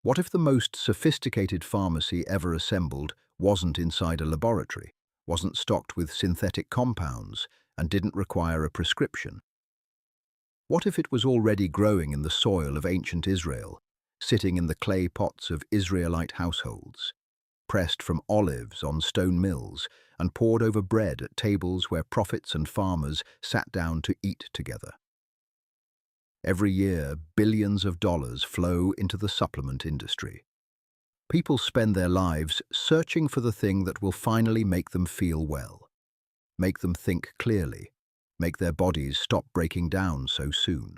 What if the most sophisticated pharmacy ever assembled wasn't inside a laboratory, wasn't stocked with synthetic compounds, and didn't require a prescription? What if it was already growing in the soil of ancient Israel, sitting in the clay pots of Israelite households, pressed from olives on stone mills, and poured over bread at tables where prophets and farmers sat down to eat together? Every year, billions of dollars flow into the supplement industry. People spend their lives searching for the thing that will finally make them feel well, make them think clearly, make their bodies stop breaking down so soon.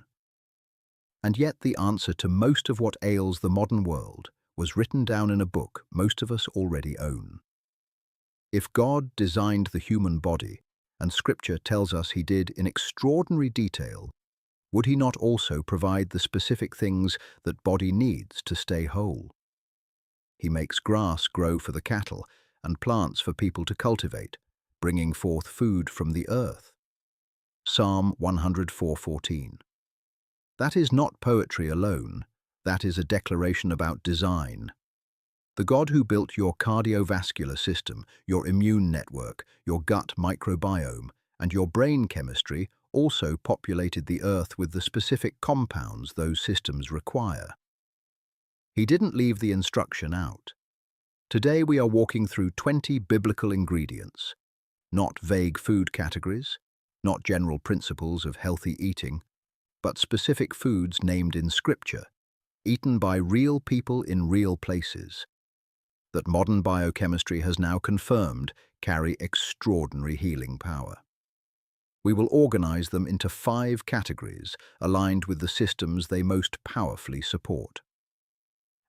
And yet the answer to most of what ails the modern world was written down in a book most of us already own. If God designed the human body, and Scripture tells us he did in extraordinary detail, would he not also provide the specific things that body needs to stay whole? He makes grass grow for the cattle and plants for people to cultivate, bringing forth food from the earth. Psalm 104:14. That is not poetry alone, that is a declaration about design. The God who built your cardiovascular system, your immune network, your gut microbiome, and your brain chemistry also populated the earth with the specific compounds those systems require. He didn't leave the instruction out. Today we are walking through 20 biblical ingredients, not vague food categories, not general principles of healthy eating, but specific foods named in Scripture, eaten by real people in real places, that modern biochemistry has now confirmed carry extraordinary healing power. We will organize them into 5 categories aligned with the systems they most powerfully support.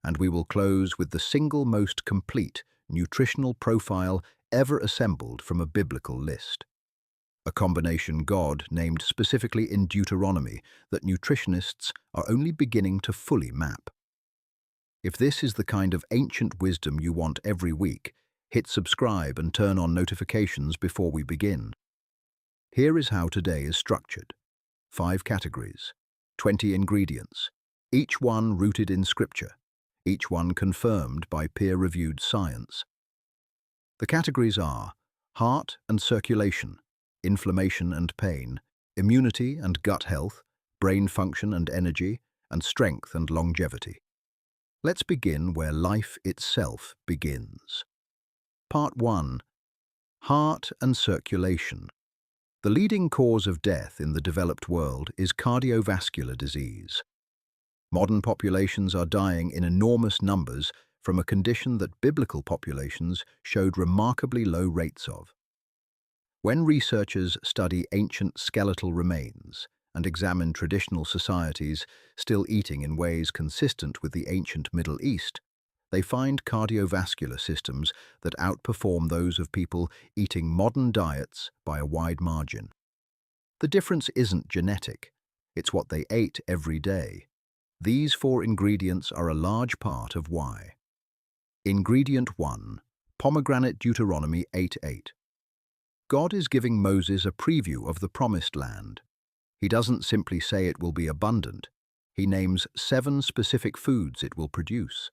And we will close with the single most complete nutritional profile ever assembled from a biblical list. A combination God named specifically in Deuteronomy that nutritionists are only beginning to fully map. If this is the kind of ancient wisdom you want every week, hit subscribe and turn on notifications before we begin. Here is how today is structured. 5 categories, 20 ingredients, each one rooted in Scripture, each one confirmed by peer-reviewed science. The categories are heart and circulation, inflammation and pain, immunity and gut health, brain function and energy, and strength and longevity. Let's begin where life itself begins. Part 1. Heart and circulation. The leading cause of death in the developed world is cardiovascular disease. Modern populations are dying in enormous numbers from a condition that biblical populations showed remarkably low rates of. When researchers study ancient skeletal remains and examine traditional societies still eating in ways consistent with the ancient Middle East, they find cardiovascular systems that outperform those of people eating modern diets by a wide margin. The difference isn't genetic, it's what they ate every day. These 4 ingredients are a large part of why. Ingredient 1. Pomegranate. Deuteronomy 8:8. God is giving Moses a preview of the Promised Land. He doesn't simply say it will be abundant. He names 7 specific foods it will produce.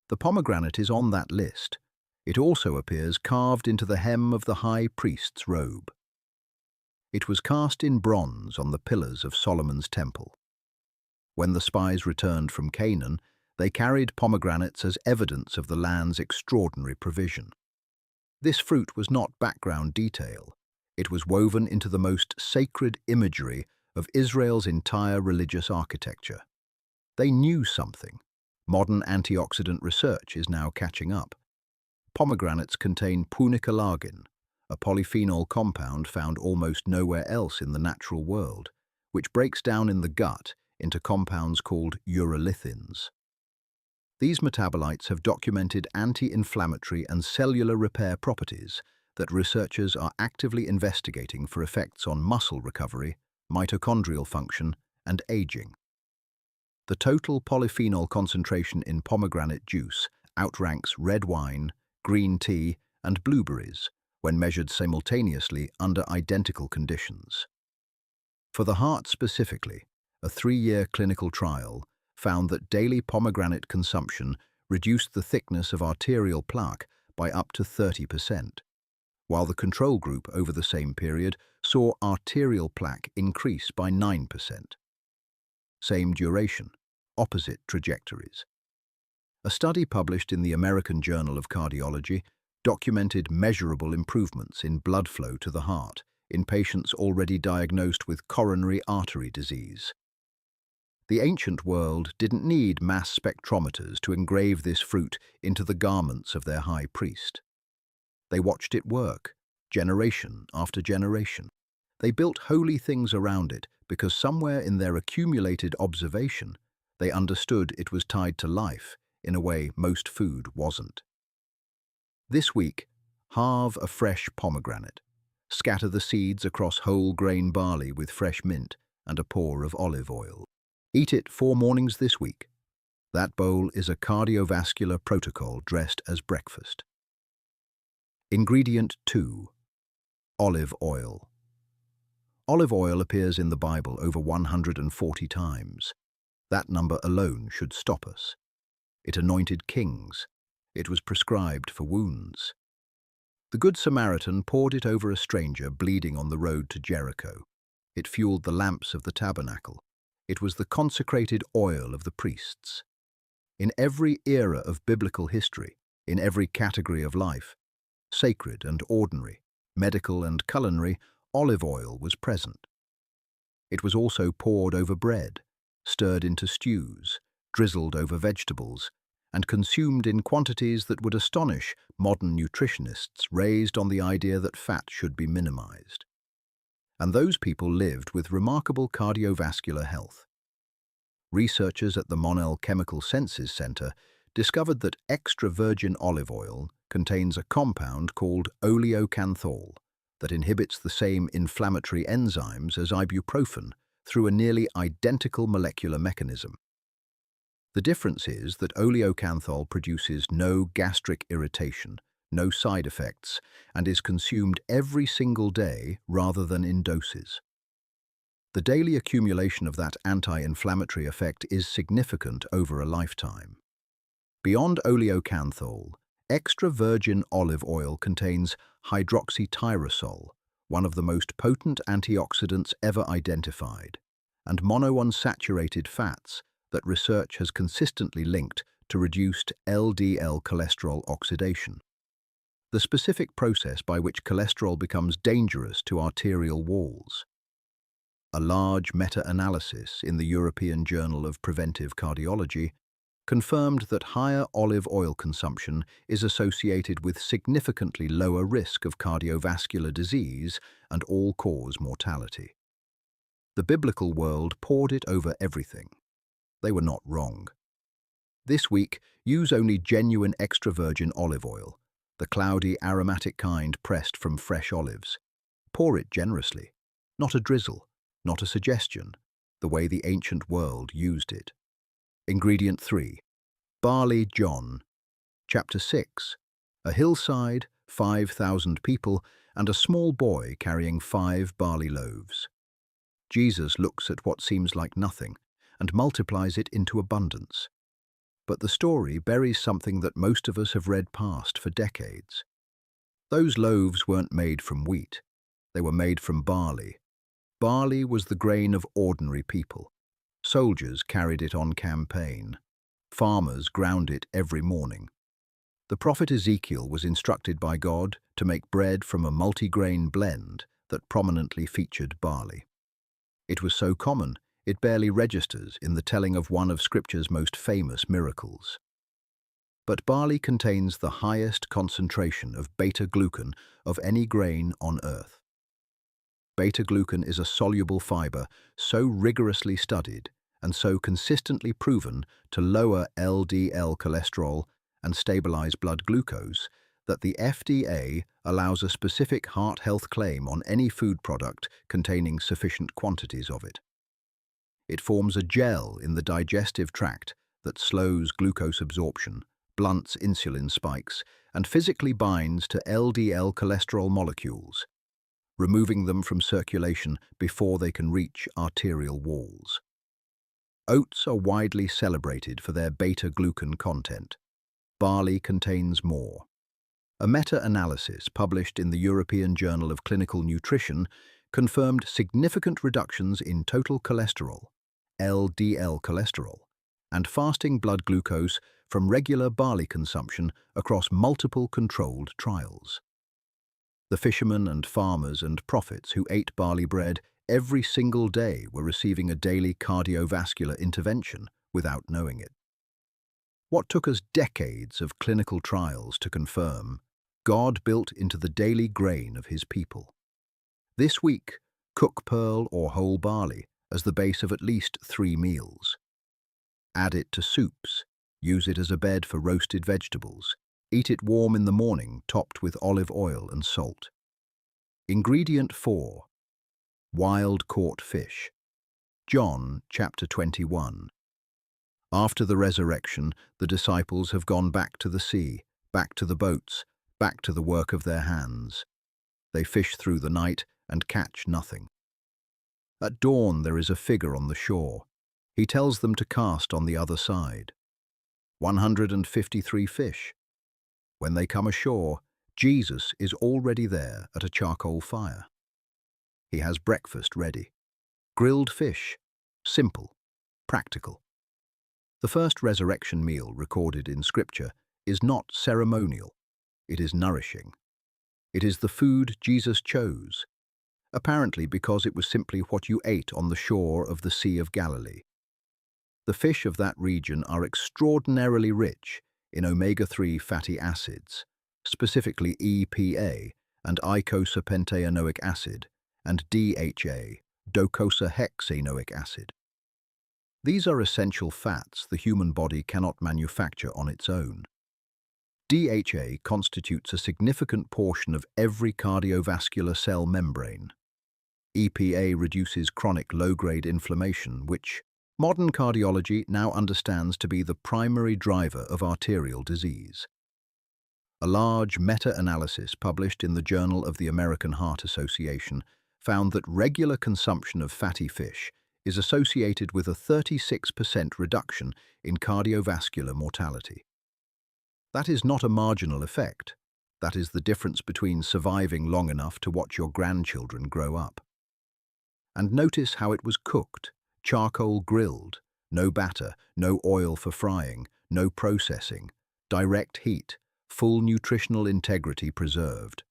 The pomegranate is on that list. It also appears carved into the hem of the high priest's robe. It was cast in bronze on the pillars of Solomon's temple. When the spies returned from Canaan, they carried pomegranates as evidence of the land's extraordinary provision. This fruit was not background detail. It was woven into the most sacred imagery of Israel's entire religious architecture. They knew something. Modern antioxidant research is now catching up. Pomegranates contain punicalagin, a polyphenol compound found almost nowhere else in the natural world, which breaks down in the gut into compounds called urolithins. These metabolites have documented anti-inflammatory and cellular repair properties that researchers are actively investigating for effects on muscle recovery, mitochondrial function, and aging. The total polyphenol concentration in pomegranate juice outranks red wine, green tea, and blueberries when measured simultaneously under identical conditions. For the heart specifically, a 3-year clinical trial found that daily pomegranate consumption reduced the thickness of arterial plaque by up to 30%, while the control group over the same period saw arterial plaque increase by 9%. Same duration, opposite trajectories. A study published in the American Journal of Cardiology documented measurable improvements in blood flow to the heart in patients already diagnosed with coronary artery disease. The ancient world didn't need mass spectrometers to engrave this fruit into the garments of their high priest. They watched it work, generation after generation. They built holy things around it because somewhere in their accumulated observation, they understood it was tied to life in a way most food wasn't. This week, halve a fresh pomegranate. Scatter the seeds across whole grain barley with fresh mint and a pour of olive oil. Eat it 4 mornings this week. That bowl is a cardiovascular protocol dressed as breakfast. Ingredient 2. Olive oil. Olive oil appears in the Bible over 140 times. That number alone should stop us. It anointed kings. It was prescribed for wounds. The Good Samaritan poured it over a stranger bleeding on the road to Jericho. It fueled the lamps of the tabernacle. It was the consecrated oil of the priests. In every era of biblical history, in every category of life, sacred and ordinary, medical and culinary, olive oil was present. It was also poured over bread, stirred into stews, drizzled over vegetables, and consumed in quantities that would astonish modern nutritionists raised on the idea that fat should be minimized. And those people lived with remarkable cardiovascular health. Researchers at the Monell Chemical Senses Center discovered that extra virgin olive oil contains a compound called oleocanthal that inhibits the same inflammatory enzymes as ibuprofen through a nearly identical molecular mechanism. The difference is that oleocanthal produces no gastric irritation, no side effects, and is consumed every single day rather than in doses. The daily accumulation of that anti-inflammatory effect is significant over a lifetime. Beyond oleocanthal, extra virgin olive oil contains hydroxytyrosol, one of the most potent antioxidants ever identified, and monounsaturated fats that research has consistently linked to reduced LDL cholesterol oxidation, the specific process by which cholesterol becomes dangerous to arterial walls. A large meta-analysis in the European Journal of Preventive Cardiology confirmed that higher olive oil consumption is associated with significantly lower risk of cardiovascular disease and all-cause mortality. The biblical world poured it over everything. They were not wrong. This week, use only genuine extra virgin olive oil, the cloudy, aromatic kind pressed from fresh olives. Pour it generously, not a drizzle, not a suggestion, the way the ancient world used it. Ingredient 3. Barley John. Chapter 6. A hillside, 5,000 people, and a small boy carrying 5 barley loaves. Jesus looks at what seems like nothing and multiplies it into abundance. But the story buries something that most of us have read past for decades. Those loaves weren't made from wheat. They were made from barley. Barley was the grain of ordinary people. Soldiers carried it on campaign. Farmers ground it every morning. The prophet Ezekiel was instructed by God to make bread from a multigrain blend that prominently featured barley. It was so common, it barely registers in the telling of one of Scripture's most famous miracles. But barley contains the highest concentration of beta-glucan of any grain on earth. Beta-glucan is a soluble fiber so rigorously studied and so consistently proven to lower LDL cholesterol and stabilize blood glucose that the FDA allows a specific heart health claim on any food product containing sufficient quantities of it. It forms a gel in the digestive tract that slows glucose absorption, blunts insulin spikes, and physically binds to LDL cholesterol molecules, removing them from circulation before they can reach arterial walls. Oats are widely celebrated for their beta-glucan content. Barley contains more. A meta-analysis published in the European Journal of Clinical Nutrition confirmed significant reductions in total cholesterol, LDL cholesterol, and fasting blood glucose from regular barley consumption across multiple controlled trials. The fishermen and farmers and prophets who ate barley bread every single day were receiving a daily cardiovascular intervention without knowing it. What took us decades of clinical trials to confirm, God built into the daily grain of his people. This week, cook pearl or whole barley as the base of at least 3 meals. Add it to soups, use it as a bed for roasted vegetables, eat it warm in the morning topped with olive oil and salt. Ingredient 4. Wild-caught fish. John chapter 21. After the resurrection, the disciples have gone back to the sea, back to the boats, back to the work of their hands. They fish through the night and catch nothing. At dawn there is a figure on the shore. He tells them to cast on the other side. 153 fish. When they come ashore, Jesus is already there at a charcoal fire. He has breakfast ready. Grilled fish. Simple. Practical. The first resurrection meal recorded in Scripture is not ceremonial. It is nourishing. It is the food Jesus chose, apparently because it was simply what you ate on the shore of the Sea of Galilee. The fish of that region are extraordinarily rich in omega-3 fatty acids, specifically EPA and eicosapentaenoic acid, and DHA, docosahexaenoic acid. These are essential fats the human body cannot manufacture on its own. DHA constitutes a significant portion of every cardiovascular cell membrane. EPA reduces chronic low-grade inflammation, which modern cardiology now understands to be the primary driver of arterial disease. A large meta-analysis published in the Journal of the American Heart Association found that regular consumption of fatty fish is associated with a 36% reduction in cardiovascular mortality. That is not a marginal effect. That is the difference between surviving long enough to watch your grandchildren grow up. And notice how it was cooked, charcoal grilled, no batter, no oil for frying, no processing, direct heat, full nutritional integrity preserved.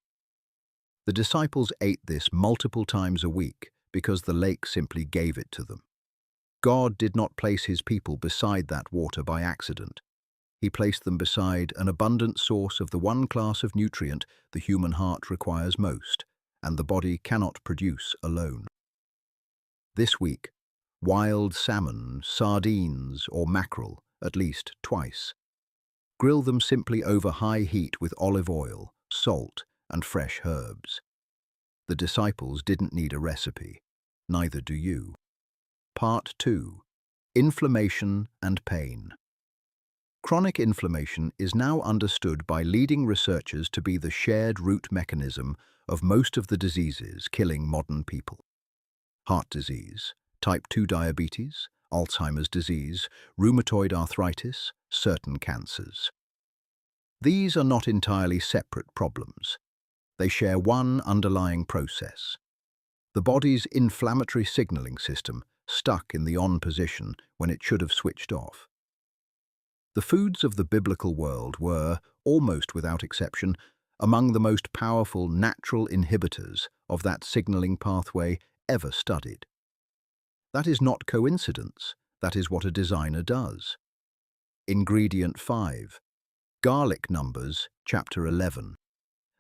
The disciples ate this multiple times a week because the lake simply gave it to them. God did not place his people beside that water by accident. He placed them beside an abundant source of the one class of nutrient the human heart requires most, and the body cannot produce alone. This week, wild salmon, sardines, or mackerel, at least twice. Grill them simply over high heat with olive oil, salt, and fresh herbs. The disciples didn't need a recipe. Neither do you. Part 2. Inflammation and pain. Chronic inflammation is now understood by leading researchers to be the shared root mechanism of most of the diseases killing modern people. Heart disease, type 2 diabetes, Alzheimer's disease, rheumatoid arthritis, certain cancers. These are not entirely separate problems. They share one underlying process. The body's inflammatory signaling system stuck in the on position when it should have switched off. The foods of the biblical world were, almost without exception, among the most powerful natural inhibitors of that signaling pathway ever studied. That is not coincidence. That is what a designer does. Ingredient 5. Garlic Numbers, chapter 11.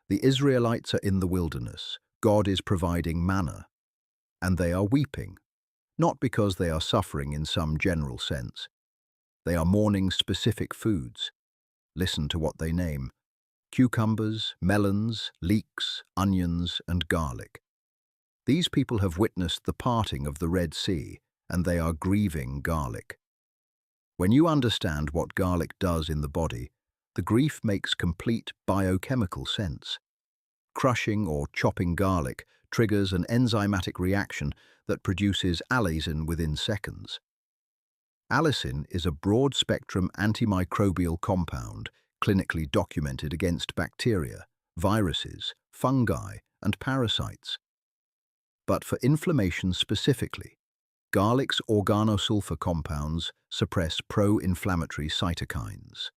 The Israelites are in the wilderness. God is providing manna. And they are weeping, not because they are suffering in some general sense. They are mourning specific foods. Listen to what they name: cucumbers, melons, leeks, onions, and garlic. These people have witnessed the parting of the Red Sea, and they are grieving garlic. When you understand what garlic does in the body, the grief makes complete biochemical sense. Crushing or chopping garlic triggers an enzymatic reaction that produces allicin within seconds. Allicin is a broad-spectrum antimicrobial compound clinically documented against bacteria, viruses, fungi, and parasites. But for inflammation specifically, garlic's organosulfur compounds suppress pro-inflammatory cytokines,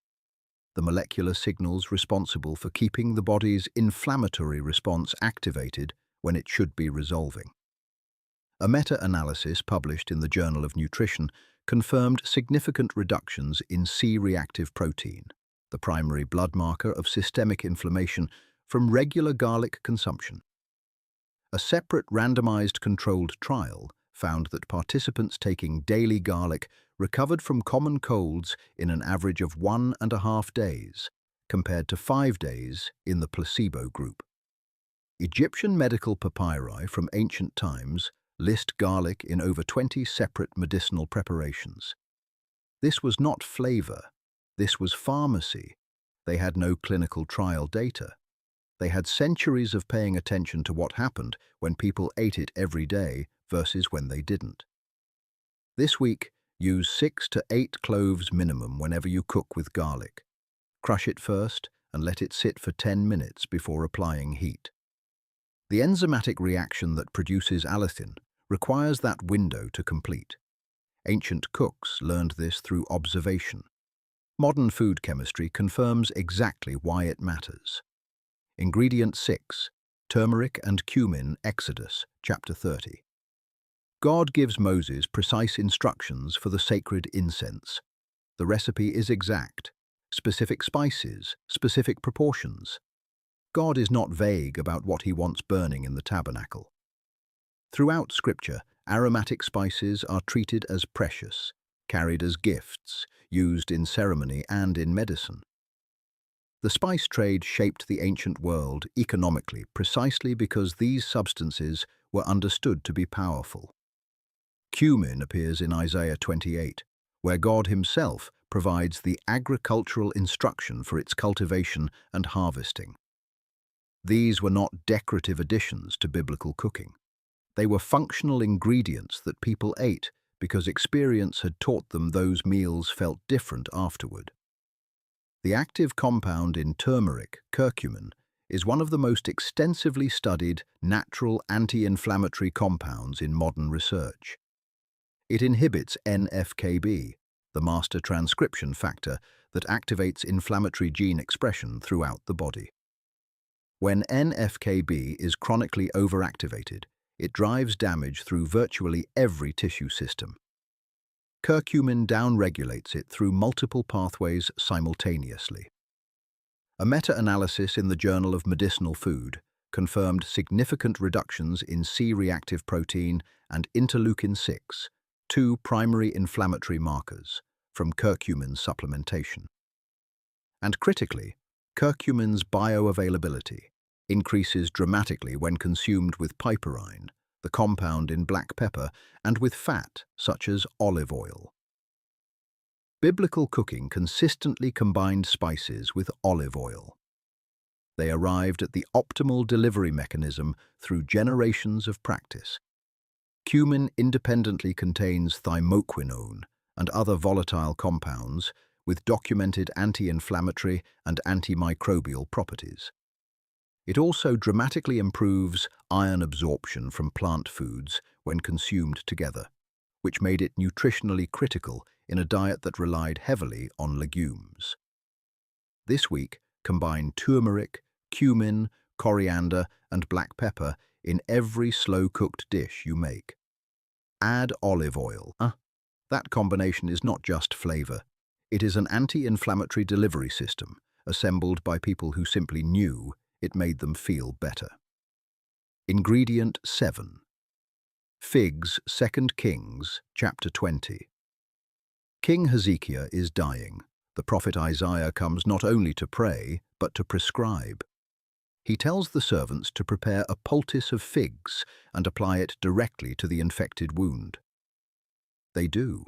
the molecular signals responsible for keeping the body's inflammatory response activated when it should be resolving. A meta-analysis published in the Journal of Nutrition confirmed significant reductions in C-reactive protein, the primary blood marker of systemic inflammation, from regular garlic consumption. A separate randomized controlled trial found that participants taking daily garlic recovered from common colds in an average of 1.5 days, compared to 5 days in the placebo group. Egyptian medical papyri from ancient times list garlic in over 20 separate medicinal preparations. This was not flavor, this was pharmacy. They had no clinical trial data. They had centuries of paying attention to what happened when people ate it every day versus when they didn't. This week, use 6 to 8 cloves minimum whenever you cook with garlic. Crush it first and let it sit for 10 minutes before applying heat. The enzymatic reaction that produces allicin requires that window to complete. Ancient cooks learned this through observation. Modern food chemistry confirms exactly why it matters. Ingredient 6, turmeric and cumin, Exodus, chapter 30. God gives Moses precise instructions for the sacred incense. The recipe is exact. Specific spices, specific proportions. God is not vague about what he wants burning in the tabernacle. Throughout Scripture, aromatic spices are treated as precious, carried as gifts, used in ceremony and in medicine. The spice trade shaped the ancient world economically precisely because these substances were understood to be powerful. Cumin appears in Isaiah 28, where God himself provides the agricultural instruction for its cultivation and harvesting. These were not decorative additions to biblical cooking. They were functional ingredients that people ate because experience had taught them those meals felt different afterward. The active compound in turmeric, curcumin, is one of the most extensively studied natural anti-inflammatory compounds in modern research. It inhibits NF-κB, the master transcription factor that activates inflammatory gene expression throughout the body. When NF-κB is chronically overactivated, it drives damage through virtually every tissue system. Curcumin downregulates it through multiple pathways simultaneously. A meta-analysis in the Journal of Medicinal Food confirmed significant reductions in C-reactive protein and interleukin-6, two primary inflammatory markers, from curcumin supplementation. And critically, curcumin's bioavailability increases dramatically when consumed with piperine, the compound in black pepper, and with fat, such as olive oil. Biblical cooking consistently combined spices with olive oil. They arrived at the optimal delivery mechanism through generations of practice. Cumin independently contains thymoquinone and other volatile compounds with documented anti-inflammatory and antimicrobial properties. It also dramatically improves iron absorption from plant foods when consumed together, which made it nutritionally critical in a diet that relied heavily on legumes. This week, combine turmeric, cumin, coriander, and black pepper in every slow-cooked dish you make. Add olive oil. That combination is not just flavor. It is an anti-inflammatory delivery system assembled by people who simply knew it made them feel better. Ingredient 7. Figs, 2 Kings, chapter 20. King Hezekiah is dying. The prophet Isaiah comes not only to pray, but to prescribe. He tells the servants to prepare a poultice of figs and apply it directly to the infected wound. They do.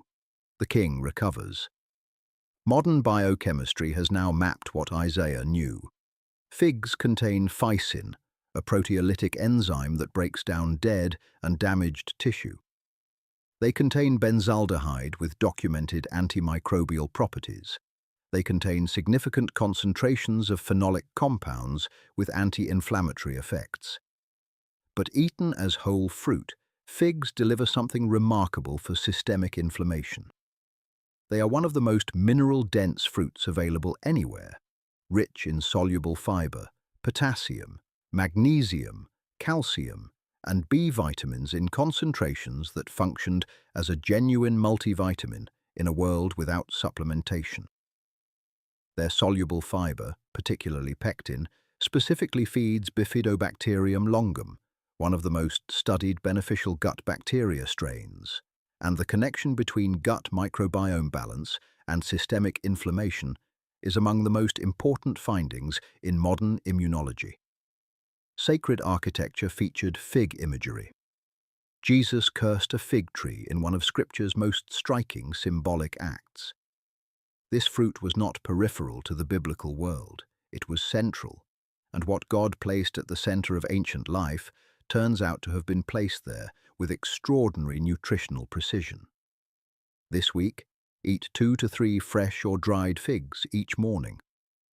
The king recovers. Modern biochemistry has now mapped what Isaiah knew. Figs contain phycin, a proteolytic enzyme that breaks down dead and damaged tissue. They contain benzaldehyde with documented antimicrobial properties. They contain significant concentrations of phenolic compounds with anti-inflammatory effects. But eaten as whole fruit, figs deliver something remarkable for systemic inflammation. They are one of the most mineral-dense fruits available anywhere, rich in soluble fiber, potassium, magnesium, calcium, and B vitamins in concentrations that functioned as a genuine multivitamin in a world without supplementation. Their soluble fiber, particularly pectin, specifically feeds Bifidobacterium longum, one of the most studied beneficial gut bacteria strains, and the connection between gut microbiome balance and systemic inflammation is among the most important findings in modern immunology. Sacred architecture featured fig imagery. Jesus cursed a fig tree in one of Scripture's most striking symbolic acts. This fruit was not peripheral to the biblical world, it was central, and what God placed at the center of ancient life turns out to have been placed there with extraordinary nutritional precision. This week, eat 2 to 3 fresh or dried figs each morning.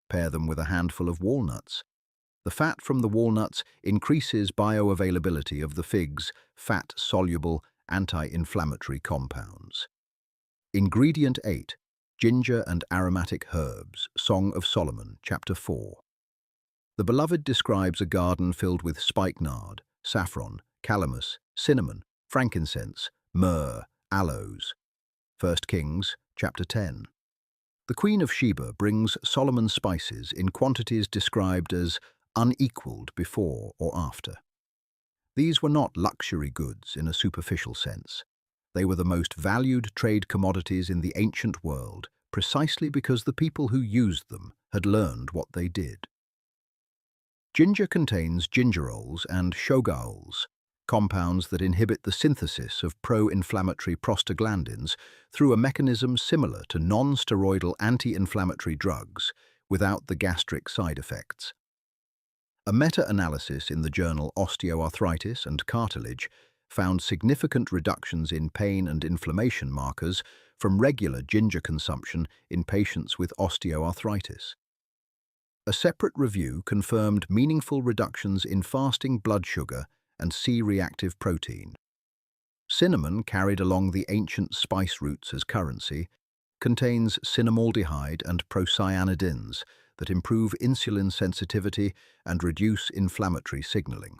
Pair them with a handful of walnuts. The fat from the walnuts increases bioavailability of the fig's fat-soluble anti-inflammatory compounds. Ingredient 8. Ginger and aromatic herbs, Song of Solomon, Chapter 4. The Beloved describes a garden filled with spikenard, saffron, calamus, cinnamon, frankincense, myrrh, aloes. 1 Kings, Chapter 10. The Queen of Sheba brings Solomon's spices in quantities described as unequaled before or after. These were not luxury goods in a superficial sense. They were the most valued trade commodities in the ancient world, precisely because the people who used them had learned what they did. Ginger contains gingerols and shogaols, compounds that inhibit the synthesis of pro-inflammatory prostaglandins through a mechanism similar to non-steroidal anti-inflammatory drugs without the gastric side effects. A meta-analysis in the journal Osteoarthritis and Cartilage found significant reductions in pain and inflammation markers from regular ginger consumption in patients with osteoarthritis. A separate review confirmed meaningful reductions in fasting blood sugar and C-reactive protein. Cinnamon, carried along the ancient spice routes as currency, contains cinnamaldehyde and procyanidins that improve insulin sensitivity and reduce inflammatory signaling.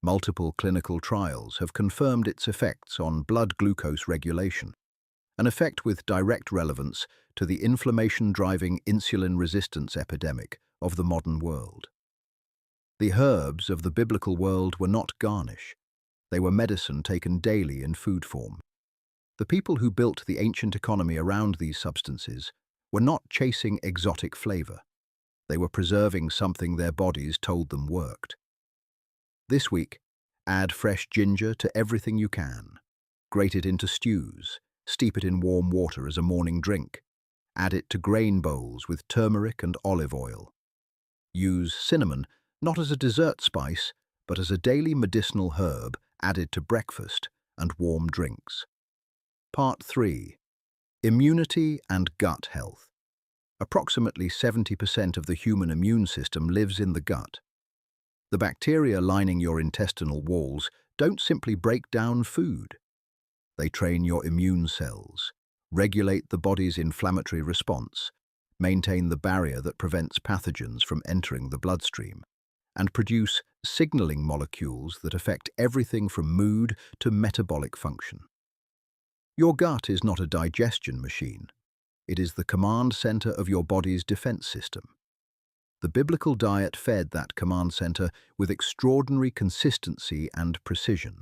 Multiple clinical trials have confirmed its effects on blood glucose regulation, an effect with direct relevance to the inflammation-driving insulin resistance epidemic of the modern world. The herbs of the biblical world were not garnish. They were medicine taken daily in food form. The people who built the ancient economy around these substances were not chasing exotic flavor. They were preserving something their bodies told them worked. This week, add fresh ginger to everything you can. Grate it into stews. Steep it in warm water as a morning drink. Add it to grain bowls with turmeric and olive oil. Use cinnamon not as a dessert spice, but as a daily medicinal herb added to breakfast and warm drinks. Part 3. Immunity and gut health. Approximately 70% of the human immune system lives in the gut. The bacteria lining your intestinal walls don't simply break down food. They train your immune cells, regulate the body's inflammatory response, maintain the barrier that prevents pathogens from entering the bloodstream, and produce signaling molecules that affect everything from mood to metabolic function. Your gut is not a digestion machine. It is the command center of your body's defense system. The biblical diet fed that command center with extraordinary consistency and precision.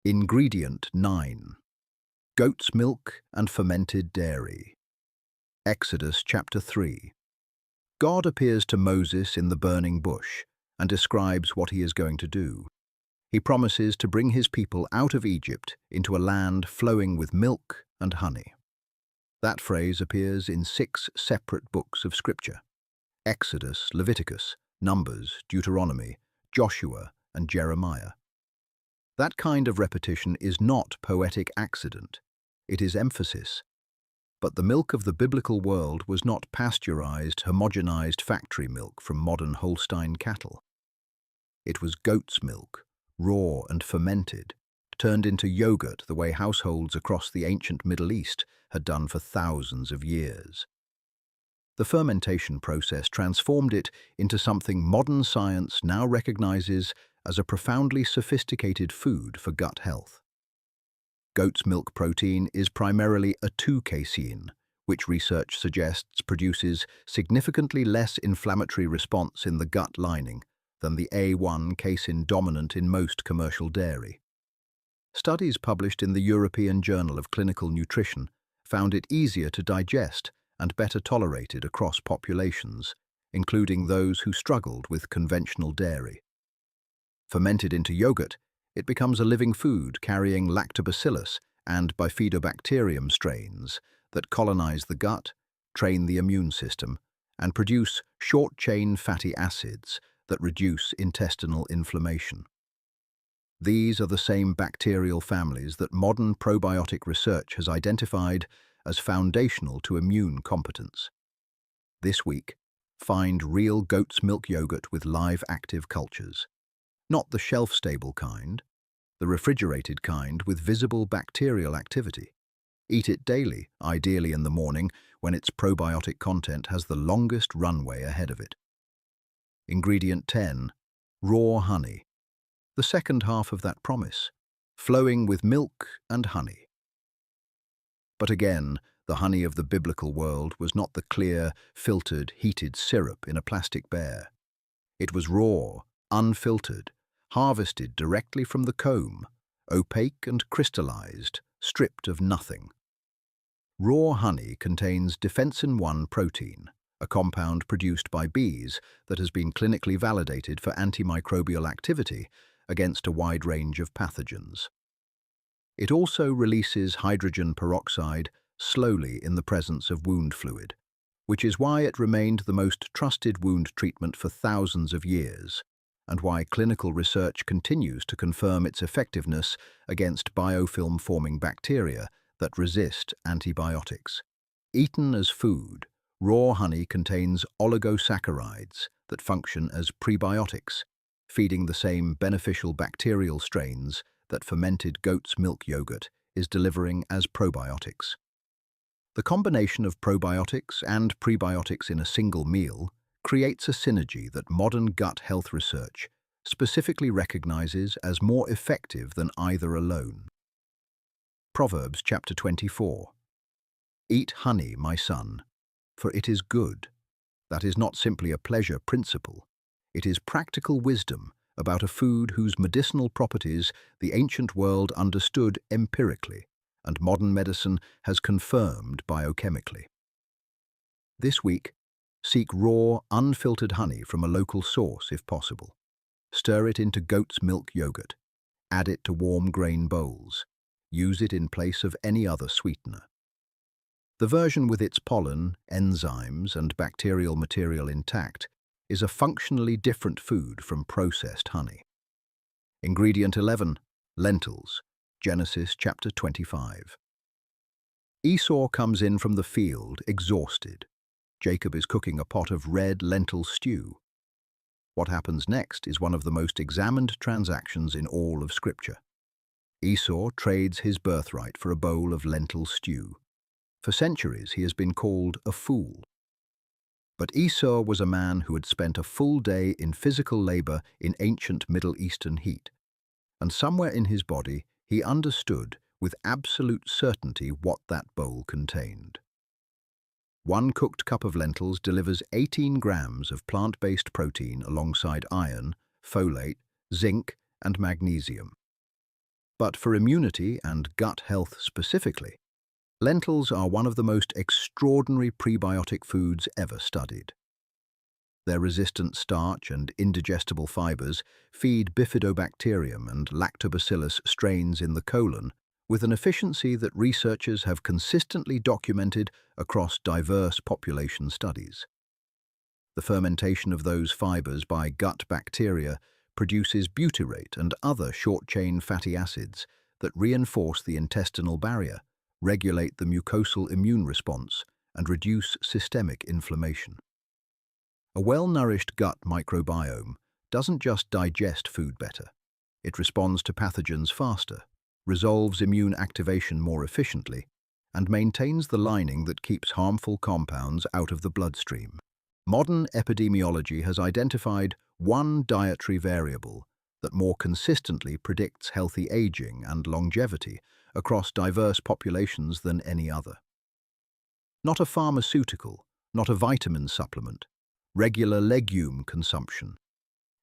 Ingredient 9. Goat's milk and fermented dairy. Exodus chapter 3. God appears to Moses in the burning bush and describes what he is going to do. He promises to bring his people out of Egypt into a land flowing with milk and honey. That phrase appears in 6 separate books of Scripture: Exodus, Leviticus, Numbers, Deuteronomy, Joshua, and Jeremiah. That kind of repetition is not poetic accident. It is emphasis. But the milk of the biblical world was not pasteurized, homogenized factory milk from modern Holstein cattle. It was goat's milk, raw and fermented, turned into yogurt the way households across the ancient Middle East had done for thousands of years. The fermentation process transformed it into something modern science now recognizes as a profoundly sophisticated food for gut health. Goat's milk protein is primarily a 2-casein, which research suggests produces significantly less inflammatory response in the gut lining than the A1 casein dominant in most commercial dairy. Studies published in the European Journal of Clinical Nutrition found it easier to digest and better tolerated across populations, including those who struggled with conventional dairy. Fermented into yogurt, it becomes a living food carrying lactobacillus and bifidobacterium strains that colonize the gut, train the immune system, and produce short-chain fatty acids that reduce intestinal inflammation. These are the same bacterial families that modern probiotic research has identified as foundational to immune competence. This week, find real goat's milk yogurt with live active cultures. Not the shelf-stable kind, the refrigerated kind with visible bacterial activity. Eat it daily, ideally in the morning, when its probiotic content has the longest runway ahead of it. Ingredient 10. Raw honey. The second half of that promise, flowing with milk and honey. But again, the honey of the biblical world was not the clear, filtered, heated syrup in a plastic bear. It was raw, unfiltered, harvested directly from the comb, opaque and crystallized, stripped of nothing. Raw honey contains defensin-1 protein, a compound produced by bees that has been clinically validated for antimicrobial activity against a wide range of pathogens. It also releases hydrogen peroxide slowly in the presence of wound fluid, which is why it remained the most trusted wound treatment for thousands of years, and why clinical research continues to confirm its effectiveness against biofilm-forming bacteria that resist antibiotics. Eaten as food, raw honey contains oligosaccharides that function as prebiotics, feeding the same beneficial bacterial strains that fermented goat's milk yogurt is delivering as probiotics. The combination of probiotics and prebiotics in a single meal creates a synergy that modern gut health research specifically recognizes as more effective than either alone. Proverbs chapter 24. Eat honey, my son, for it is good. That is not simply a pleasure principle. It is practical wisdom about a food whose medicinal properties the ancient world understood empirically and modern medicine has confirmed biochemically. This week, seek raw, unfiltered honey from a local source if possible. Stir it into goat's milk yogurt. Add it to warm grain bowls. Use it in place of any other sweetener. The version with its pollen, enzymes, and bacterial material intact is a functionally different food from processed honey. Ingredient 11. Lentils. Genesis chapter 25. Esau comes in from the field, exhausted. Jacob is cooking a pot of red lentil stew. What happens next is one of the most examined transactions in all of Scripture. Esau trades his birthright for a bowl of lentil stew. For centuries he has been called a fool. But Esau was a man who had spent a full day in physical labor in ancient Middle Eastern heat, and somewhere in his body he understood with absolute certainty what that bowl contained. 1 cooked cup of lentils delivers 18 grams of plant-based protein alongside iron, folate, zinc, and magnesium. But for immunity and gut health specifically, lentils are one of the most extraordinary prebiotic foods ever studied. Their resistant starch and indigestible fibers feed bifidobacterium and lactobacillus strains in the colon with an efficiency that researchers have consistently documented across diverse population studies. The fermentation of those fibers by gut bacteria produces butyrate and other short-chain fatty acids that reinforce the intestinal barrier, regulate the mucosal immune response, and reduce systemic inflammation. A well-nourished gut microbiome doesn't just digest food better. It responds to pathogens faster, resolves immune activation more efficiently, and maintains the lining that keeps harmful compounds out of the bloodstream. Modern epidemiology has identified one dietary variable that more consistently predicts healthy aging and longevity across diverse populations than any other. Not a pharmaceutical, not a vitamin supplement, regular legume consumption.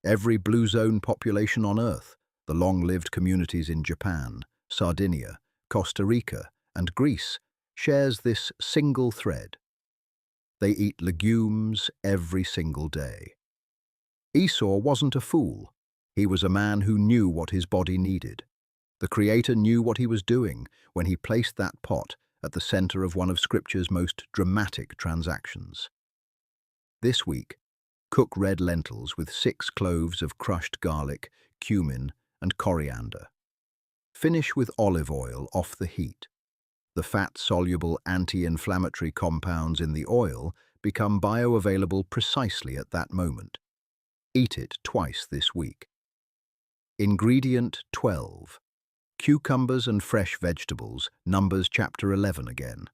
Every blue zone population on Earth, the long-lived communities in Japan, Sardinia, Costa Rica, and Greece, shares this single thread. They eat legumes every single day. Esau wasn't a fool. He was a man who knew what his body needed. The Creator knew what he was doing when he placed that pot at the center of one of Scripture's most dramatic transactions. This week, cook red lentils with 6 cloves of crushed garlic, cumin, and coriander. Finish with olive oil off the heat. The fat-soluble anti-inflammatory compounds in the oil become bioavailable precisely at that moment. Eat it twice this week. Ingredient 12. Cucumbers and fresh vegetables, Numbers chapter 11 again.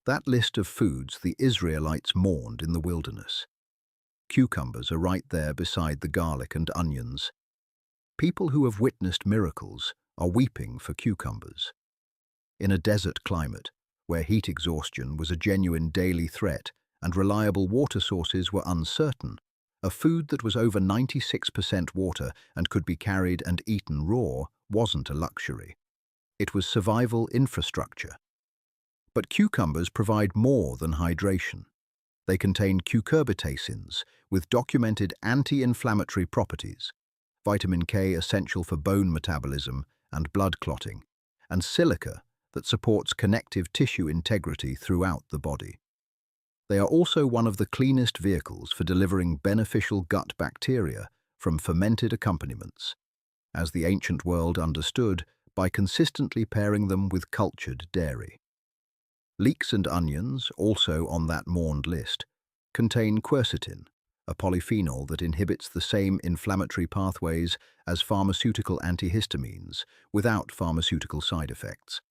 That list of foods the Israelites mourned in the wilderness. Cucumbers are right there beside the garlic and onions. People who have witnessed miracles are weeping for cucumbers. In a desert climate, where heat exhaustion was a genuine daily threat and reliable water sources were uncertain, a food that was over 96% water and could be carried and eaten raw wasn't a luxury. It was survival infrastructure. But cucumbers provide more than hydration. They contain cucurbitacins with documented anti-inflammatory properties, vitamin K essential for bone metabolism and blood clotting, and silica that supports connective tissue integrity throughout the body. They are also one of the cleanest vehicles for delivering beneficial gut bacteria from fermented accompaniments, as the ancient world understood by consistently pairing them with cultured dairy. Leeks and onions, also on that mourned list, contain quercetin, a polyphenol that inhibits the same inflammatory pathways as pharmaceutical antihistamines without pharmaceutical side effects.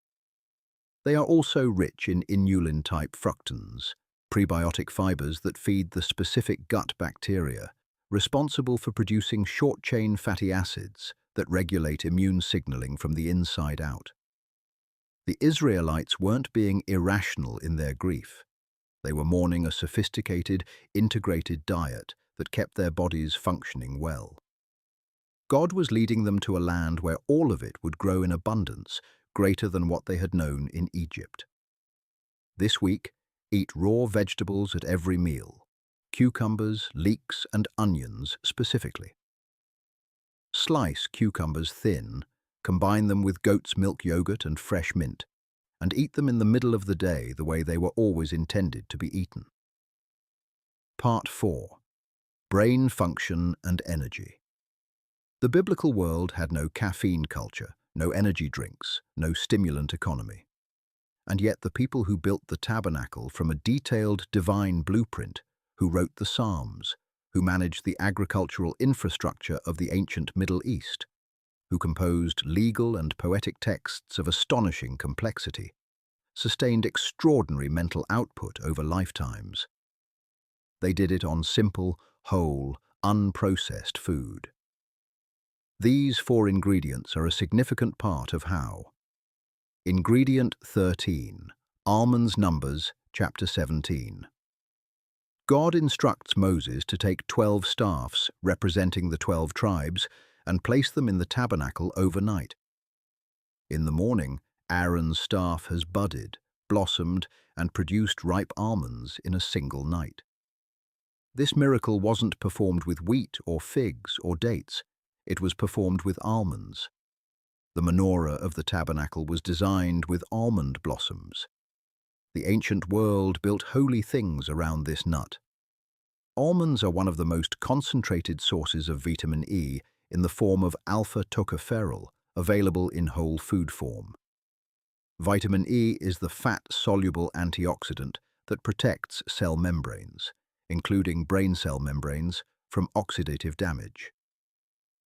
They are also rich in inulin-type fructans, prebiotic fibers that feed the specific gut bacteria responsible for producing short-chain fatty acids that regulate immune signaling from the inside out. The Israelites weren't being irrational in their grief. They were mourning a sophisticated, integrated diet that kept their bodies functioning well. God was leading them to a land where all of it would grow in abundance, greater than what they had known in Egypt. This week, eat raw vegetables at every meal, cucumbers, leeks, and onions specifically. Slice cucumbers thin, combine them with goat's milk yogurt and fresh mint, and eat them in the middle of the day the way they were always intended to be eaten. Part 4. Brain function and energy. The biblical world had no caffeine culture, no energy drinks, no stimulant economy. And yet the people who built the tabernacle from a detailed divine blueprint, who wrote the Psalms, who managed the agricultural infrastructure of the ancient Middle East, who composed legal and poetic texts of astonishing complexity, sustained extraordinary mental output over lifetimes. They did it on simple, whole, unprocessed food. These 4 ingredients are a significant part of how. Ingredient 13, Almonds Numbers, chapter 17. God instructs Moses to take 12 staffs representing the 12 tribes and place them in the tabernacle overnight. In the morning, Aaron's staff has budded, blossomed, and produced ripe almonds in a single night. This miracle wasn't performed with wheat or figs or dates. It was performed with almonds. The menorah of the tabernacle was designed with almond blossoms. The ancient world built holy things around this nut. Almonds are one of the most concentrated sources of vitamin E in the form of alpha-tocopherol, available in whole food form. Vitamin E is the fat-soluble antioxidant that protects cell membranes, including brain cell membranes, from oxidative damage.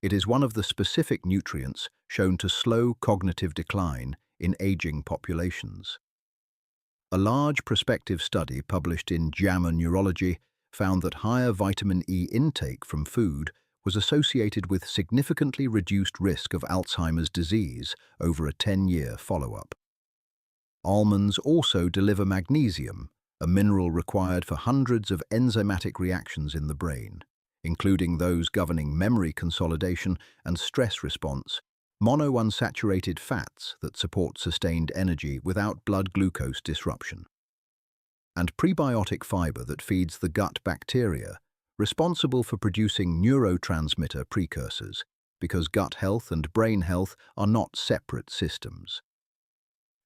It is one of the specific nutrients shown to slow cognitive decline in aging populations. A large prospective study published in JAMA Neurology found that higher vitamin E intake from food was associated with significantly reduced risk of Alzheimer's disease over a 10-year follow-up. Almonds also deliver magnesium, a mineral required for hundreds of enzymatic reactions in the brain, including those governing memory consolidation and stress response, monounsaturated fats that support sustained energy without blood glucose disruption, and prebiotic fiber that feeds the gut bacteria, responsible for producing neurotransmitter precursors, because gut health and brain health are not separate systems.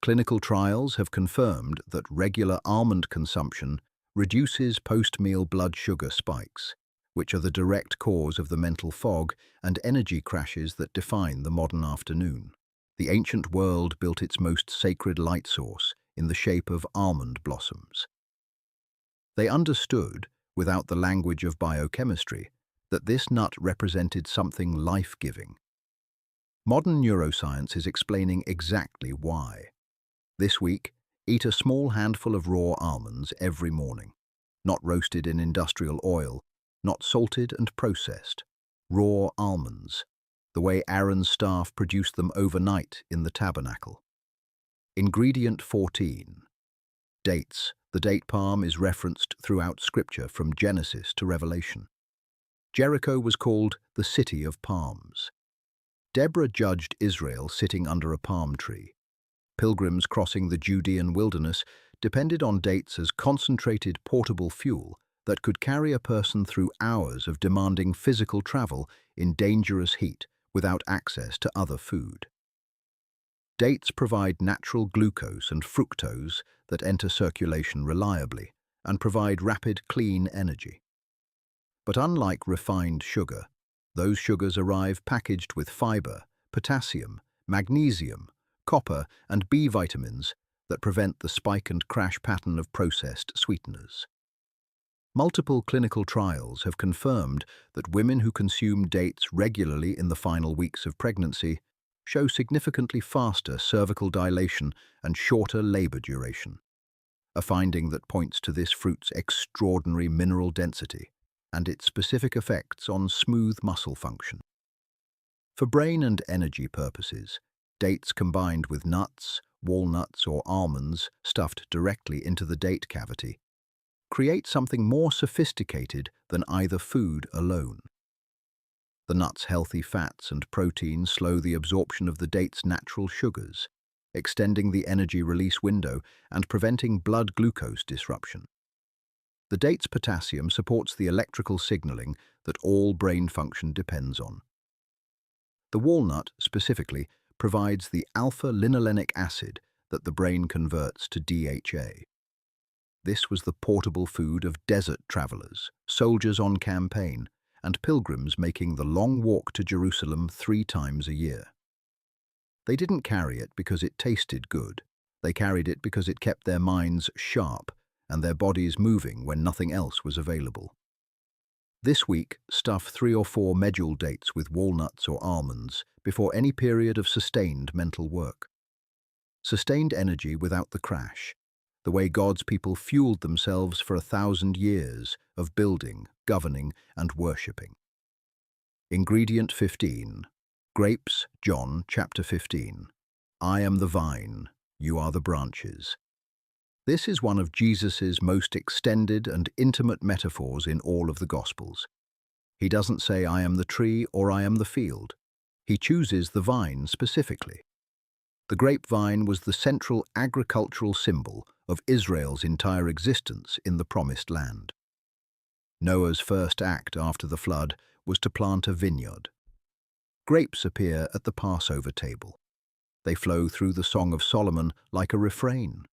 Clinical trials have confirmed that regular almond consumption reduces post-meal blood sugar spikes, which are the direct cause of the mental fog and energy crashes that define the modern afternoon. The ancient world built its most sacred light source in the shape of almond blossoms. They understood, without the language of biochemistry, that this nut represented something life-giving. Modern neuroscience is explaining exactly why. This week, eat a small handful of raw almonds every morning, not roasted in industrial oil, not salted and processed. Raw almonds, the way Aaron's staff produced them overnight in the tabernacle. Ingredient 14. Dates. The date palm is referenced throughout Scripture from Genesis to Revelation. Jericho was called the City of Palms. Deborah judged Israel sitting under a palm tree. Pilgrims crossing the Judean wilderness depended on dates as concentrated portable fuel that could carry a person through hours of demanding physical travel in dangerous heat without access to other food. Dates provide natural glucose and fructose that enter circulation reliably and provide rapid, clean energy. But unlike refined sugar, those sugars arrive packaged with fiber, potassium, magnesium, copper, and B vitamins that prevent the spike and crash pattern of processed sweeteners. Multiple clinical trials have confirmed that women who consume dates regularly in the final weeks of pregnancy show significantly faster cervical dilation and shorter labor duration, a finding that points to this fruit's extraordinary mineral density and its specific effects on smooth muscle function. For brain and energy purposes, dates combined with nuts, walnuts, or almonds stuffed directly into the date cavity create something more sophisticated than either food alone. The nut's healthy fats and proteins slow the absorption of the date's natural sugars, extending the energy release window and preventing blood glucose disruption. The date's potassium supports the electrical signaling that all brain function depends on. The walnut, specifically, provides the alpha-linolenic acid that the brain converts to DHA. This was the portable food of desert travelers, soldiers on campaign, and pilgrims making the long walk to Jerusalem 3 times a year. They didn't carry it because it tasted good. They carried it because it kept their minds sharp and their bodies moving when nothing else was available. This week, stuff 3 or 4 medjool dates with walnuts or almonds before any period of sustained mental work. Sustained energy without the crash, the way God's people fueled themselves for 1,000 years of building, governing, and worshipping. Ingredient 15. Grapes, John chapter 15. I am the vine, you are the branches. This is one of Jesus's most extended and intimate metaphors in all of the Gospels. He doesn't say, I am the tree or I am the field. He chooses the vine specifically. The grapevine was the central agricultural symbol of Israel's entire existence in the Promised Land. Noah's first act after the flood was to plant a vineyard. Grapes appear at the Passover table. They flow through the Song of Solomon like a refrain.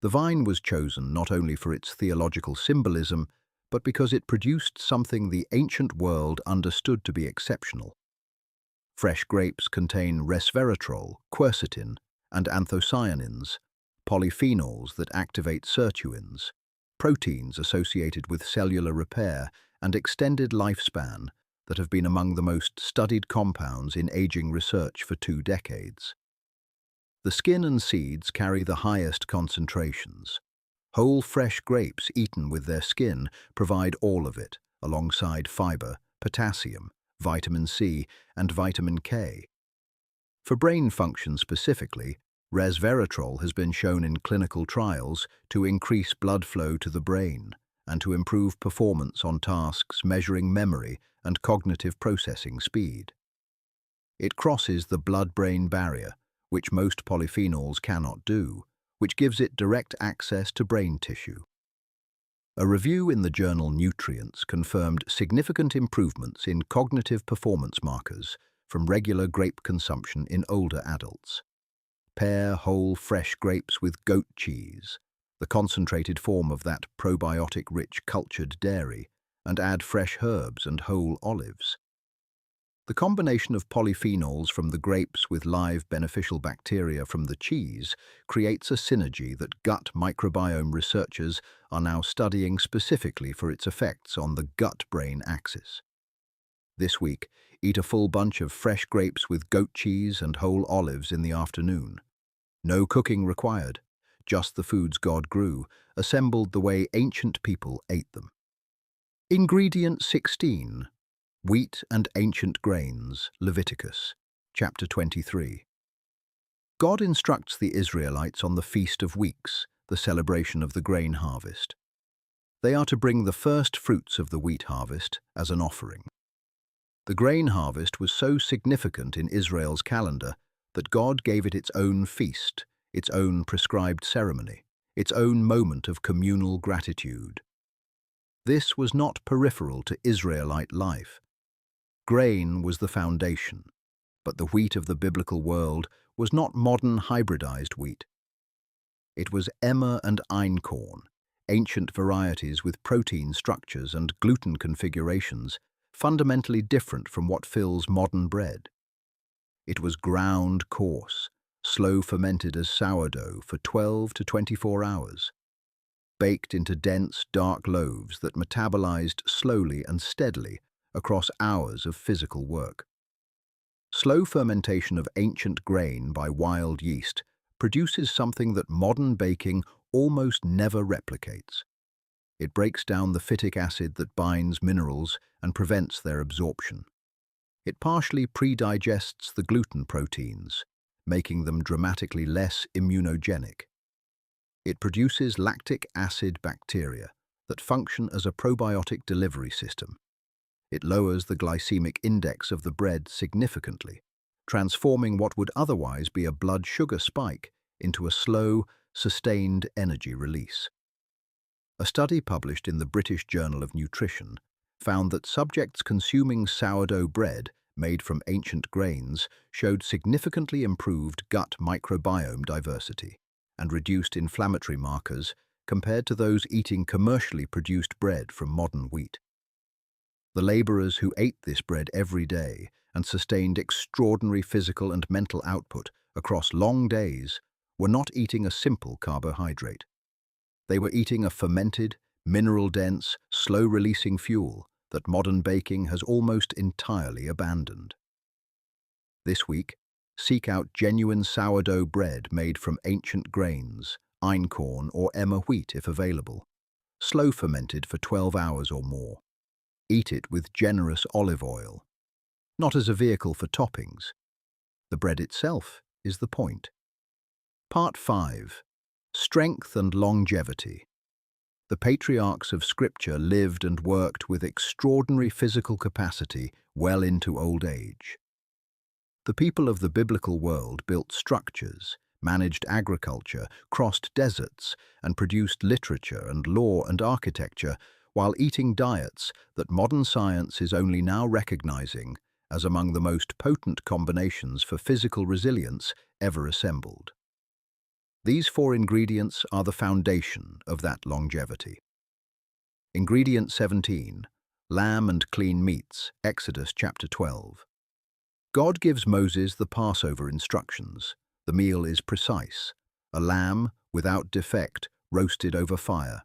The vine was chosen not only for its theological symbolism, but because it produced something the ancient world understood to be exceptional. Fresh grapes contain resveratrol, quercetin, and anthocyanins, polyphenols that activate sirtuins, proteins associated with cellular repair and extended lifespan that have been among the most studied compounds in aging research for 2 decades. The skin and seeds carry the highest concentrations. Whole fresh grapes eaten with their skin provide all of it, alongside fiber, potassium, vitamin C, and vitamin K. For brain function specifically, resveratrol has been shown in clinical trials to increase blood flow to the brain and to improve performance on tasks measuring memory and cognitive processing speed. It crosses the blood-brain barrier, which most polyphenols cannot do, which gives it direct access to brain tissue. A review in the journal Nutrients confirmed significant improvements in cognitive performance markers from regular grape consumption in older adults. Pair whole fresh grapes with goat cheese, the concentrated form of that probiotic-rich cultured dairy, and add fresh herbs and whole olives. The combination of polyphenols from the grapes with live beneficial bacteria from the cheese creates a synergy that gut microbiome researchers are now studying specifically for its effects on the gut-brain axis. This week, eat a full bunch of fresh grapes with goat cheese and whole olives in the afternoon. No cooking required, just the foods God grew, assembled the way ancient people ate them. Ingredient 16. Wheat and ancient grains, Leviticus, chapter 23. God instructs the Israelites on the Feast of Weeks, the celebration of the grain harvest. They are to bring the first fruits of the wheat harvest as an offering. The grain harvest was so significant in Israel's calendar that God gave it its own feast, its own prescribed ceremony, its own moment of communal gratitude. This was not peripheral to Israelite life. Grain was the foundation, but the wheat of the biblical world was not modern hybridized wheat. It was emmer and einkorn, ancient varieties with protein structures and gluten configurations, fundamentally different from what fills modern bread. It was ground coarse, slow fermented as sourdough for 12 to 24 hours, baked into dense, dark loaves that metabolized slowly and steadily across hours of physical work. Slow fermentation of ancient grain by wild yeast produces something that modern baking almost never replicates. It breaks down the phytic acid that binds minerals and prevents their absorption. It partially pre-digests the gluten proteins, making them dramatically less immunogenic. It produces lactic acid bacteria that function as a probiotic delivery system. It lowers the glycemic index of the bread significantly, transforming what would otherwise be a blood sugar spike into a slow, sustained energy release. A study published in the British Journal of Nutrition found that subjects consuming sourdough bread made from ancient grains showed significantly improved gut microbiome diversity and reduced inflammatory markers compared to those eating commercially produced bread from modern wheat. The laborers who ate this bread every day and sustained extraordinary physical and mental output across long days were not eating a simple carbohydrate. They were eating a fermented, mineral-dense, slow-releasing fuel that modern baking has almost entirely abandoned. This week, seek out genuine sourdough bread made from ancient grains, einkorn or emmer wheat if available, slow fermented for 12 hours or more. Eat it with generous olive oil, not as a vehicle for toppings. The bread itself is the point. Part 5. Strength and longevity. The patriarchs of Scripture lived and worked with extraordinary physical capacity well into old age. The people of the biblical world built structures, managed agriculture, crossed deserts, and produced literature and law and architecture while eating diets that modern science is only now recognizing as among the most potent combinations for physical resilience ever assembled. These 4 ingredients are the foundation of that longevity. Ingredient 17. Lamb and clean meats, Exodus chapter 12. God gives Moses the Passover instructions. The meal is precise. A lamb, without defect, roasted over fire.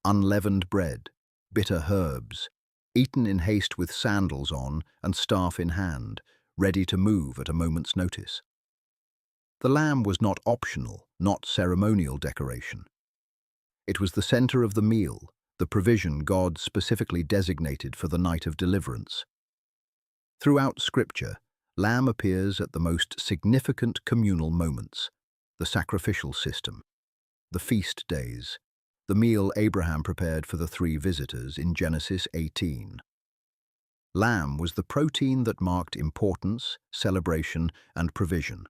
Unleavened bread, bitter herbs, eaten in haste with sandals on and staff in hand, ready to move at a moment's notice. The lamb was not optional, not ceremonial decoration. It was the center of the meal, the provision God specifically designated for the night of deliverance. Throughout Scripture, lamb appears at the most significant communal moments: the sacrificial system, the feast days, the meal Abraham prepared for the 3 visitors in Genesis 18. Lamb was the protein that marked importance, celebration, and provision.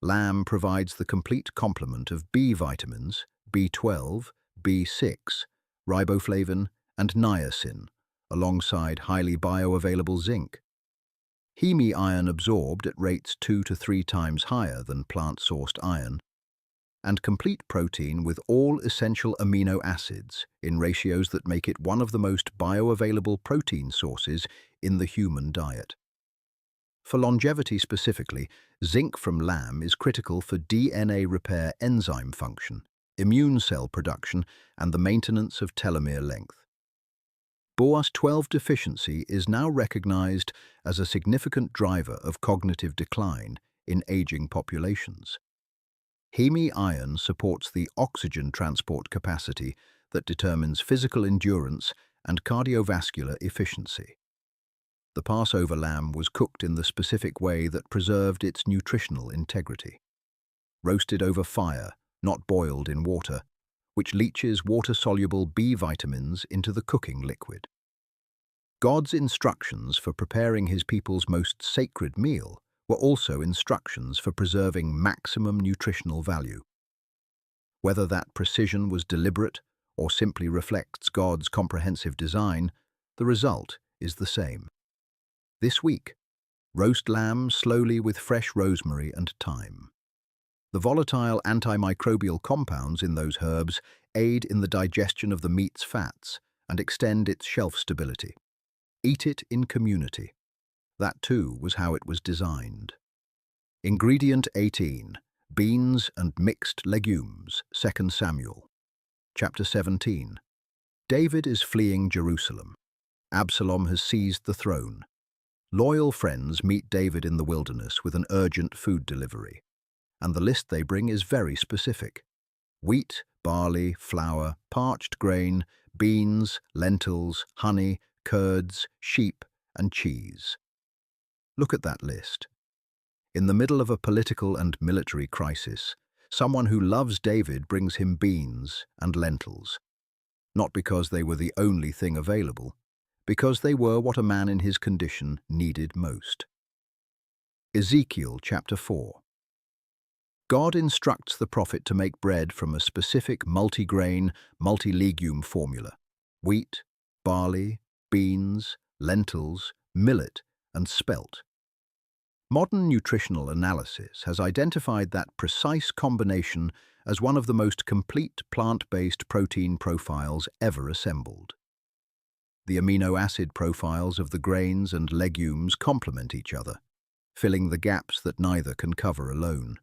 Lamb provides the complete complement of B vitamins, B12, B6, riboflavin, and niacin, alongside highly bioavailable zinc. Heme iron absorbed at rates 2 to 3 times higher than plant-sourced iron, and complete protein with all essential amino acids in ratios that make it one of the most bioavailable protein sources in the human diet. For longevity specifically, zinc from lamb is critical for DNA repair enzyme function, immune cell production, and the maintenance of telomere length. BOAS12 deficiency is now recognized as a significant driver of cognitive decline in aging populations. Heme iron supports the oxygen transport capacity that determines physical endurance and cardiovascular efficiency. The Passover lamb was cooked in the specific way that preserved its nutritional integrity. Roasted over fire, not boiled in water, which leaches water-soluble B vitamins into the cooking liquid. God's instructions for preparing his people's most sacred meal were also instructions for preserving maximum nutritional value. Whether that precision was deliberate or simply reflects God's comprehensive design, the result is the same. This week, roast lamb slowly with fresh rosemary and thyme. The volatile antimicrobial compounds in those herbs aid in the digestion of the meat's fats and extend its shelf stability. Eat it in community. That too was how it was designed. Ingredient 18. Beans and mixed legumes, 2 Samuel. Chapter 17. David is fleeing Jerusalem. Absalom has seized the throne. Loyal friends meet David in the wilderness with an urgent food delivery, and the list they bring is very specific. Wheat, barley, flour, parched grain, beans, lentils, honey, curds, sheep, and cheese. Look at that list. In the middle of a political and military crisis, someone who loves David brings him beans and lentils. Not because they were the only thing available, because they were what a man in his condition needed most. Ezekiel chapter 4. God instructs the prophet to make bread from a specific multi-grain, multi-legume formula: wheat, barley, beans, lentils, millet, and spelt. Modern nutritional analysis has identified that precise combination as one of the most complete plant-based protein profiles ever assembled. The amino acid profiles of the grains and legumes complement each other, filling the gaps that neither can cover alone.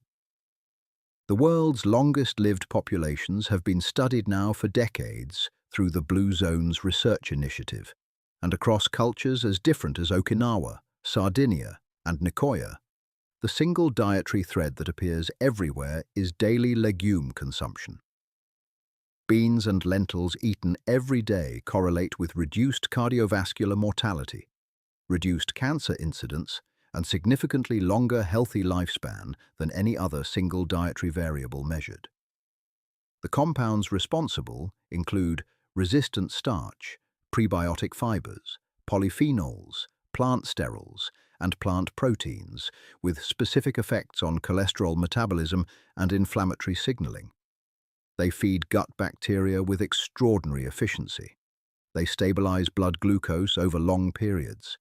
The world's longest-lived populations have been studied now for decades through the Blue Zones Research Initiative, and across cultures as different as Okinawa, Sardinia, and Nicoya. The single dietary thread that appears everywhere is daily legume consumption. Beans and lentils eaten every day correlate with reduced cardiovascular mortality, reduced cancer incidence, and significantly longer healthy lifespan than any other single dietary variable measured. The compounds responsible include resistant starch, prebiotic fibers, polyphenols, plant sterols, and plant proteins, with specific effects on cholesterol metabolism and inflammatory signaling. They feed gut bacteria with extraordinary efficiency. They stabilize blood glucose over long periods.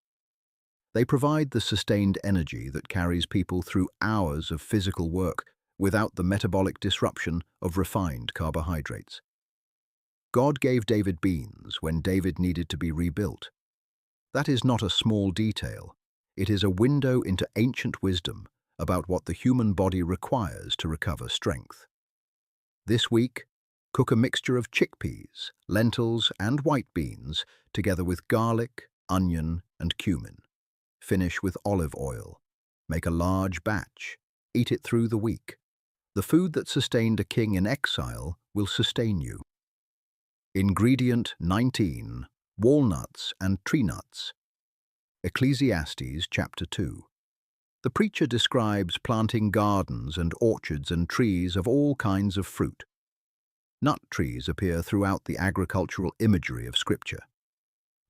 They provide the sustained energy that carries people through hours of physical work without the metabolic disruption of refined carbohydrates. God gave David beans when David needed to be rebuilt. That is not a small detail. It is a window into ancient wisdom about what the human body requires to recover strength. This week, cook a mixture of chickpeas, lentils, and white beans together with garlic, onion, and cumin. Finish with olive oil. Make a large batch. Eat it through the week. The food that sustained a king in exile will sustain you. Ingredient 19. Walnuts and tree nuts. Ecclesiastes chapter 2. The preacher describes planting gardens and orchards and trees of all kinds of fruit. Nut trees appear throughout the agricultural imagery of Scripture.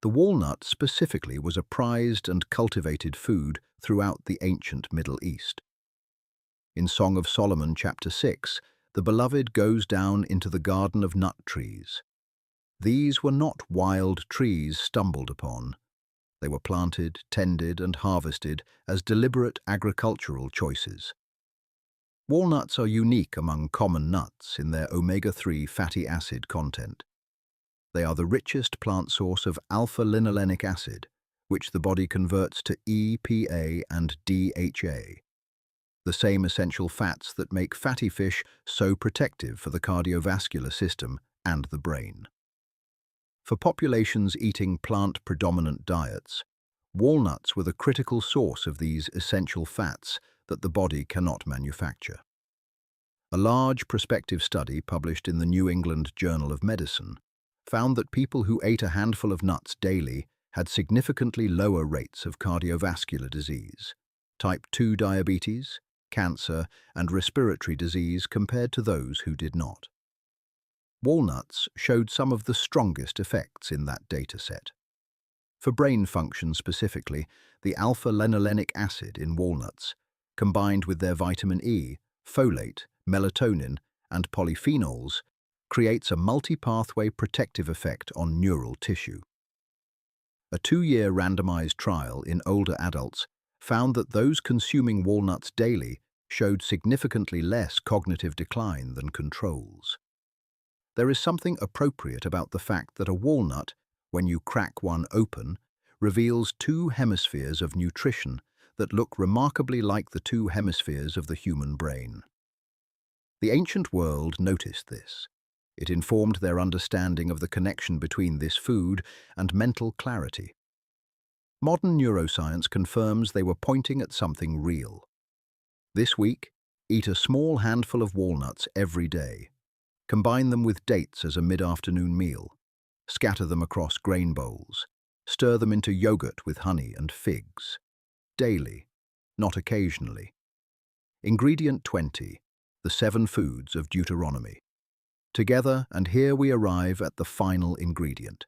The walnut specifically was a prized and cultivated food throughout the ancient Middle East. In Song of Solomon chapter 6, the beloved goes down into the garden of nut trees. These were not wild trees stumbled upon. They were planted, tended, and harvested as deliberate agricultural choices. Walnuts are unique among common nuts in their omega-3 fatty acid content. They are the richest plant source of alpha-linolenic acid, which the body converts to EPA and DHA, the same essential fats that make fatty fish so protective for the cardiovascular system and the brain. For populations eating plant-predominant diets, walnuts were the critical source of these essential fats that the body cannot manufacture. A large prospective study published in the New England Journal of Medicine found that people who ate a handful of nuts daily had significantly lower rates of cardiovascular disease, type 2 diabetes, cancer, and respiratory disease compared to those who did not. Walnuts showed some of the strongest effects in that data set. For brain function specifically, the alpha-linolenic acid in walnuts, combined with their vitamin E, folate, melatonin, and polyphenols, creates a multi-pathway protective effect on neural tissue. A 2-year randomized trial in older adults found that those consuming walnuts daily showed significantly less cognitive decline than controls. There is something appropriate about the fact that a walnut, when you crack one open, reveals 2 hemispheres of nutrition that look remarkably like the 2 hemispheres of the human brain. The ancient world noticed this. It informed their understanding of the connection between this food and mental clarity. Modern neuroscience confirms they were pointing at something real. This week, eat a small handful of walnuts every day. Combine them with dates as a mid-afternoon meal. Scatter them across grain bowls. Stir them into yogurt with honey and figs. Daily, not occasionally. Ingredient 20. The 7 foods of Deuteronomy. Together, and here we arrive at the final ingredient,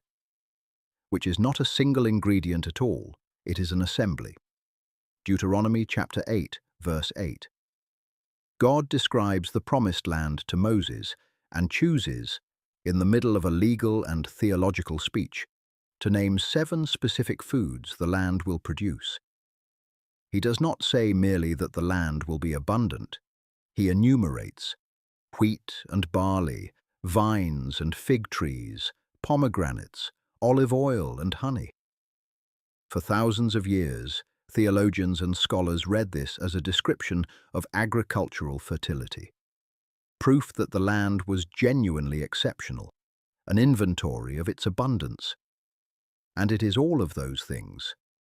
which is not a single ingredient at all, it is an assembly. Deuteronomy chapter 8, verse 8. God describes the promised land to Moses and chooses, in the middle of a legal and theological speech, to name 7 specific foods the land will produce. He does not say merely that the land will be abundant. He enumerates wheat and barley, vines and fig trees, pomegranates, olive oil and honey. For thousands of years, theologians and scholars read this as a description of agricultural fertility, proof that the land was genuinely exceptional, an inventory of its abundance. And it is all of those things,